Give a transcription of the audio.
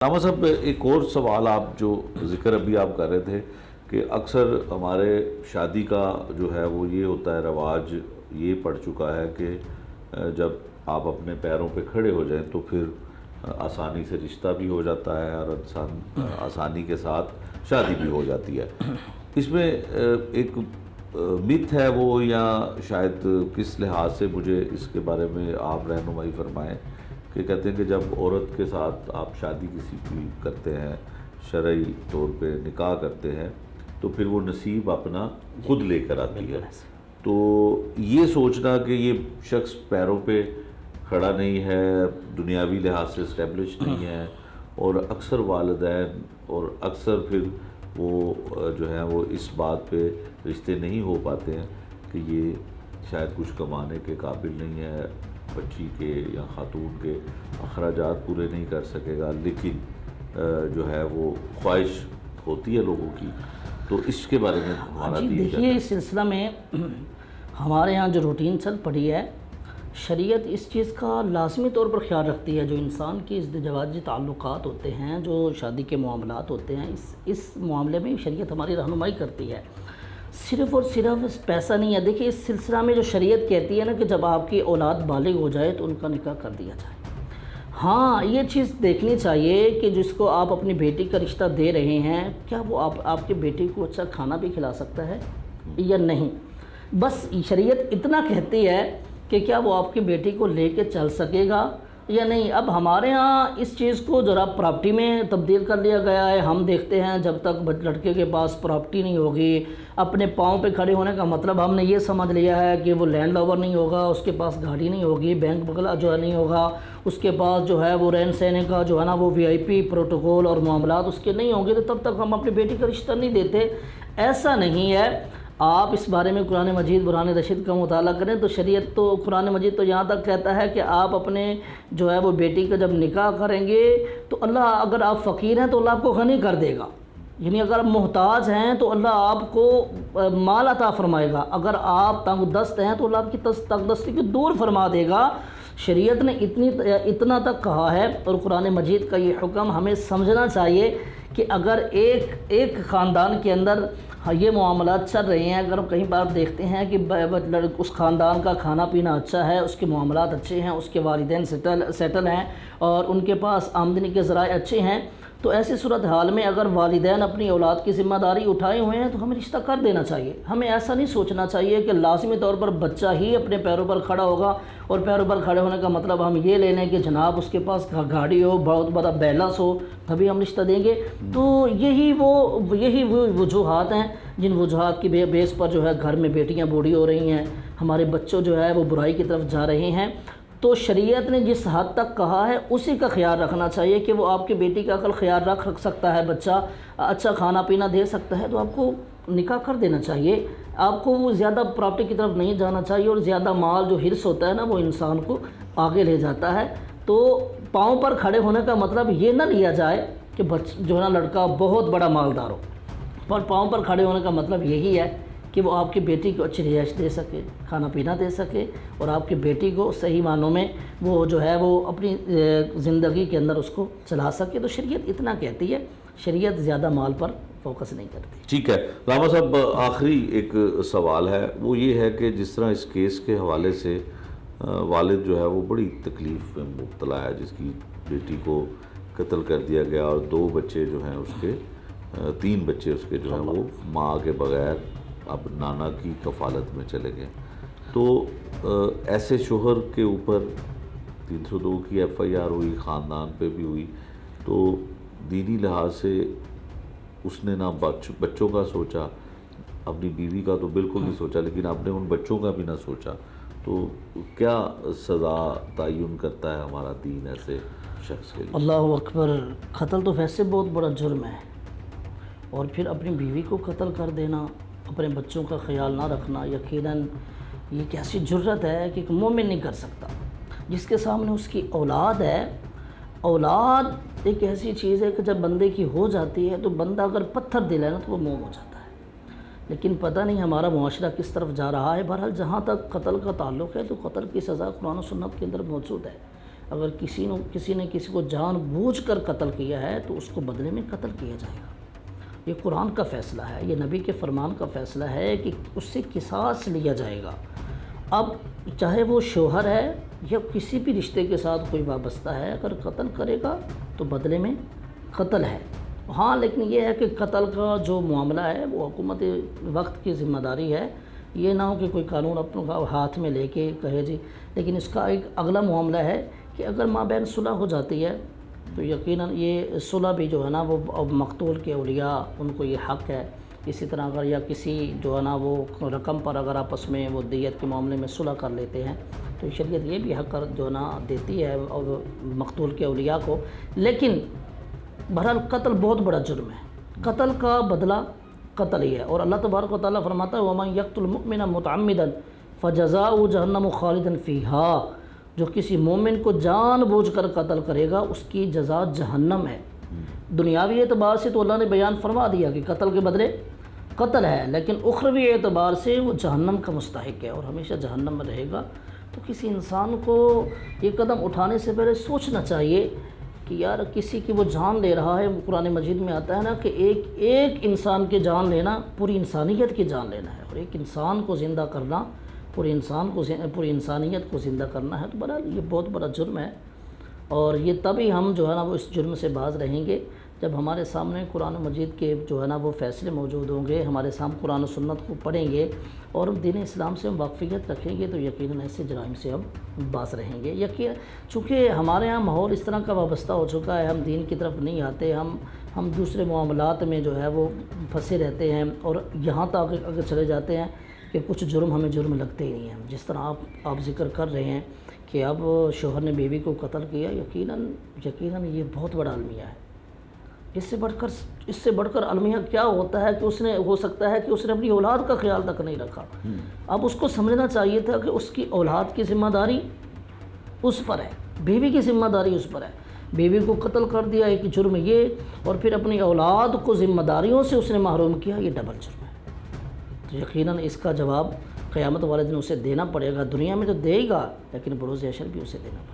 راما صاحب ایک اور سوال آپ جو ذکر ابھی آپ کر رہے تھے کہ اکثر ہمارے شادی کا جو ہے وہ یہ ہوتا ہے رواج یہ پڑ چکا ہے کہ جب آپ اپنے پیروں پہ کھڑے ہو جائیں تو پھر آسانی سے رشتہ بھی ہو جاتا ہے اور آسانی کے ساتھ شادی بھی ہو جاتی ہے۔ اس میں ایک مت ہے وہ یا شاید کس لحاظ سے مجھے اس کے بارے میں آپ رہنمائی فرمائیں کہ کہتے ہیں کہ جب عورت کے ساتھ آپ شادی کسی کی کرتے ہیں شرعی طور پہ نکاح کرتے ہیں تو پھر وہ نصیب اپنا خود لے کر آتی ہے، تو یہ سوچنا کہ یہ شخص پیروں پہ کھڑا نہیں ہے، دنیاوی لحاظ سے اسٹیبلش نہیں ہے، اور اکثر والدین اور اکثر پھر وہ جو ہیں وہ اس بات پہ رشتے نہیں ہو پاتے ہیں کہ یہ شاید کچھ کمانے کے قابل نہیں ہے، بچی کے یا خاتون کے اخراجات پورے نہیں کر سکے گا، لیکن جو ہے وہ خواہش ہوتی ہے لوگوں کی، تو اس کے بارے میں ہمارا دیکھیے اس سلسلہ میں ہمارے ہاں جو روٹین چل پڑی ہے، شریعت اس چیز کا لازمی طور پر خیال رکھتی ہے۔ جو انسان کی ازدواجی تعلقات ہوتے ہیں، جو شادی کے معاملات ہوتے ہیں، اس معاملے میں شریعت ہماری رہنمائی کرتی ہے، صرف اور صرف پیسہ نہیں ہے۔ دیکھیے اس سلسلہ میں جو شریعت کہتی ہے نا کہ جب آپ کی اولاد بالغ ہو جائے تو ان کا نکاح کر دیا جائے۔ ہاں یہ چیز دیکھنی چاہیے کہ جس کو آپ اپنی بیٹی کا رشتہ دے رہے ہیں کیا وہ آپ کے بیٹی کو اچھا کھانا بھی کھلا سکتا ہے یا نہیں۔ بس شریعت اتنا کہتی ہے کہ کیا وہ آپ کی بیٹی کو لے کے چل سکے گا یا نہیں۔ اب ہمارے ہاں اس چیز کو ذرا پراپرٹی میں تبدیل کر لیا گیا ہے۔ ہم دیکھتے ہیں جب تک لڑکے کے پاس پراپرٹی نہیں ہوگی، اپنے پاؤں پہ کھڑے ہونے کا مطلب ہم نے یہ سمجھ لیا ہے کہ وہ لینڈ لاور نہیں ہوگا، اس کے پاس گاڑی نہیں ہوگی، بینک بغلا جو ہے نہیں ہوگا، اس کے پاس جو ہے وہ رہن سہنے کا جو ہے نا وہ VIP پروٹوکول اور معاملات اس کے نہیں ہوں گے، تو تب تک ہم اپنی بیٹی کا رشتہ نہیں دیتے۔ ایسا نہیں ہے۔ آپ اس بارے میں قرآن مجید برہان رشید کا مطالعہ کریں تو شریعت تو قرآن مجید تو یہاں تک کہتا ہے کہ آپ اپنے جو ہے وہ بیٹی کا جب نکاح کریں گے تو اللہ، اگر آپ فقیر ہیں تو اللہ آپ کو غنی کر دے گا، یعنی اگر آپ محتاج ہیں تو اللہ آپ کو مال عطا فرمائے گا، اگر آپ تنگ دست ہیں تو اللہ آپ کی تنگ دستی کو دور فرما دے گا۔ شریعت نے اتنا تک کہا ہے، اور قرآن مجید کا یہ حکم ہمیں سمجھنا چاہیے کہ اگر ایک خاندان کے اندر یہ معاملات چل رہے ہیں، اگر ہم کہیں بار دیکھتے ہیں کہ اس خاندان کا کھانا پینا اچھا ہے، اس کے معاملات اچھے ہیں، اس کے والدین سیٹل ہیں اور ان کے پاس آمدنی کے ذرائع اچھے ہیں، تو ایسی صورتحال میں اگر والدین اپنی اولاد کی ذمہ داری اٹھائے ہوئے ہیں تو ہمیں رشتہ کر دینا چاہیے۔ ہمیں ایسا نہیں سوچنا چاہیے کہ لازمی طور پر بچہ ہی اپنے پیروں پر کھڑا ہوگا، اور پیروں پر کھڑے ہونے کا مطلب ہم یہ لے لیں کہ جناب اس کے پاس گاڑی ہو، بہت بڑا بیلنس ہو تبھی ہم رشتہ دیں گے۔ تو یہی وہ وجوہات ہیں جن وجوہات کی بیس پر جو ہے گھر میں بیٹیاں بوڑھی ہو رہی ہیں، ہمارے بچوں جو ہے وہ برائی کی طرف جا رہے ہیں۔ تو شریعت نے جس حد تک کہا ہے اسی کا خیال رکھنا چاہیے کہ وہ آپ کی بیٹی کا اگر خیال رکھ سکتا ہے، بچہ اچھا کھانا پینا دے سکتا ہے تو آپ کو نکاح کر دینا چاہیے۔ آپ کو وہ زیادہ پراپرٹی کی طرف نہیں جانا چاہیے، اور زیادہ مال جو حرص ہوتا ہے نا وہ انسان کو آگے لے جاتا ہے۔ تو پاؤں پر کھڑے ہونے کا مطلب یہ نہ لیا جائے کہ جو ہے نا لڑکا بہت بڑا مالدار ہو، پر پاؤں پر کھڑے ہونے کا مطلب یہی ہے کہ وہ آپ کی بیٹی کو اچھی رہائش دے سکے، کھانا پینا دے سکے، اور آپ کی بیٹی کو صحیح معنوں میں وہ جو ہے وہ اپنی زندگی کے اندر اس کو چلا سکے۔ تو شریعت اتنا کہتی ہے، شریعت زیادہ مال پر فوکس نہیں کرتی۔ ٹھیک ہے راما صاحب، آخری ایک سوال ہے، وہ یہ ہے کہ جس طرح اس کیس کے حوالے سے والد جو ہے وہ بڑی تکلیف میں مبتلا ہے، جس کی بیٹی کو قتل کر دیا گیا، اور 2 بچے جو ہیں اس کے 3 بچے اس کے جو ہیں وہ ماں کے بغیر اب نانا کی کفالت میں چلے گئے، تو ایسے شوہر کے اوپر 302 کی FIR ہوئی، خاندان پہ بھی ہوئی، تو دینی لحاظ سے اس نے نہ بچوں کا سوچا، اپنی بیوی کا تو بالکل نہیں سوچا، لیکن آپ نے ان بچوں کا بھی نہ سوچا، تو کیا سزا تعین کرتا ہے ہمارا دین ایسے شخص کے لیے؟ اللہ اکبر! قتل تو ویسے بہت بڑا جرم ہے، اور پھر اپنی بیوی کو قتل کر دینا، اپنے بچوں کا خیال نہ رکھنا، یقیناً یہ کیسی جرت ہے کہ ایک مومن نہیں کر سکتا۔ جس کے سامنے اس کی اولاد ہے، اولاد ایک ایسی چیز ہے کہ جب بندے کی ہو جاتی ہے تو بندہ اگر پتھر دل ہے نا تو وہ موم ہو جاتا ہے، لیکن پتہ نہیں ہمارا معاشرہ کس طرف جا رہا ہے۔ بہرحال جہاں تک قتل کا تعلق ہے تو قتل کی سزا قرآن و سنت کے اندر موجود ہے۔ اگر کسی نے کسی کو جان بوجھ کر قتل کیا ہے تو اس کو بدلے میں قتل کیا جائے گا۔ یہ قرآن کا فیصلہ ہے، یہ نبی کے فرمان کا فیصلہ ہے کہ اس سے قصاص لیا جائے گا۔ اب چاہے وہ شوہر ہے یا کسی بھی رشتے کے ساتھ کوئی وابستہ ہے، اگر قتل کرے گا تو بدلے میں قتل ہے۔ ہاں لیکن یہ ہے کہ قتل کا جو معاملہ ہے وہ حکومت وقت کی ذمہ داری ہے، یہ نہ ہو کہ کوئی قانون اپنے ہاتھ میں لے کے کہے جی۔ لیکن اس کا ایک اگلا معاملہ ہے کہ اگر مابین صلح ہو جاتی ہے تو یقیناً یہ صلح بھی جو ہے نا وہ مقتول کے اولیاء ان کو یہ حق ہے۔ اسی طرح اگر یا کسی جو ہے نا وہ رقم پر اگر آپس میں وہ دیت کے معاملے میں صلح کر لیتے ہیں تو شریعت یہ بھی حق جو ہے نا دیتی ہے اور مقتول کے اولیاء کو۔ لیکن بہرحال قتل بہت بڑا جرم ہے، قتل کا بدلہ قتل ہی ہے، اور اللہ تبارک و تعالیٰ فرماتا ہے وَمَن يَقْتُلْ مُؤْمِنًا مُتَعَمِّدًا فَجَزَاؤُهُ جَهَنَّمُ خَالِدًا فِيهَا، جو کسی مومن کو جان بوجھ کر قتل کرے گا اس کی جزا جہنم ہے۔ دنیاوی اعتبار سے تو اللہ نے بیان فرما دیا کہ قتل کے بدلے قتل ہے، لیکن اخروی اعتبار سے وہ جہنم کا مستحق ہے اور ہمیشہ جہنم میں رہے گا۔ تو کسی انسان کو یہ قدم اٹھانے سے پہلے سوچنا چاہیے کہ یار کسی کی وہ جان لے رہا ہے، وہ قرآن مجید میں آتا ہے نا کہ ایک انسان کی جان لینا پوری انسانیت کی جان لینا ہے، اور ایک انسان کو زندہ کرنا پوری انسانیت کو زندہ کرنا ہے۔ تو بہرحال یہ بہت بڑا جرم ہے، اور یہ تبھی ہم جو ہے نا وہ اس جرم سے باز رہیں گے جب ہمارے سامنے قرآن مجید کے جو ہے نا وہ فیصلے موجود ہوں گے، ہمارے سامنے قرآن و سنت کو پڑھیں گے اور دین اسلام سے ہم واقفیت رکھیں گے تو یقیناً ایسے جرائم سے ہم باز رہیں گے۔ چونکہ ہمارے ہاں ماحول اس طرح کا وابستہ ہو چکا ہے، ہم دین کی طرف نہیں آتے، ہم دوسرے معاملات میں جو ہے وہ پھنسے رہتے ہیں، اور یہاں تک اگر چلے جاتے ہیں کہ کچھ جرم ہمیں جرم لگتے ہی نہیں ہیں۔ جس طرح آپ ذکر کر رہے ہیں کہ اب شوہر نے بیوی کو قتل کیا، یقیناً یہ بہت بڑا المیہ ہے۔ اس سے بڑھ کر المیہ کیا ہوتا ہے کہ ہو سکتا ہے کہ اس نے اپنی اولاد کا خیال تک نہیں رکھا۔ اب اس کو سمجھنا چاہیے تھا کہ اس کی اولاد کی ذمہ داری اس پر ہے، بیوی کی ذمہ داری اس پر ہے۔ بیوی کو قتل کر دیا ایک جرم یہ، اور پھر اپنی اولاد کو ذمہ داریوں سے اس نے محروم کیا، یہ ڈبل جرم ہے۔ تو یقیناً اس کا جواب قیامت والے دن اسے دینا پڑے گا۔ دنیا میں تو دے گا لیکن بروز حشر بھی اسے دینا پڑے گا۔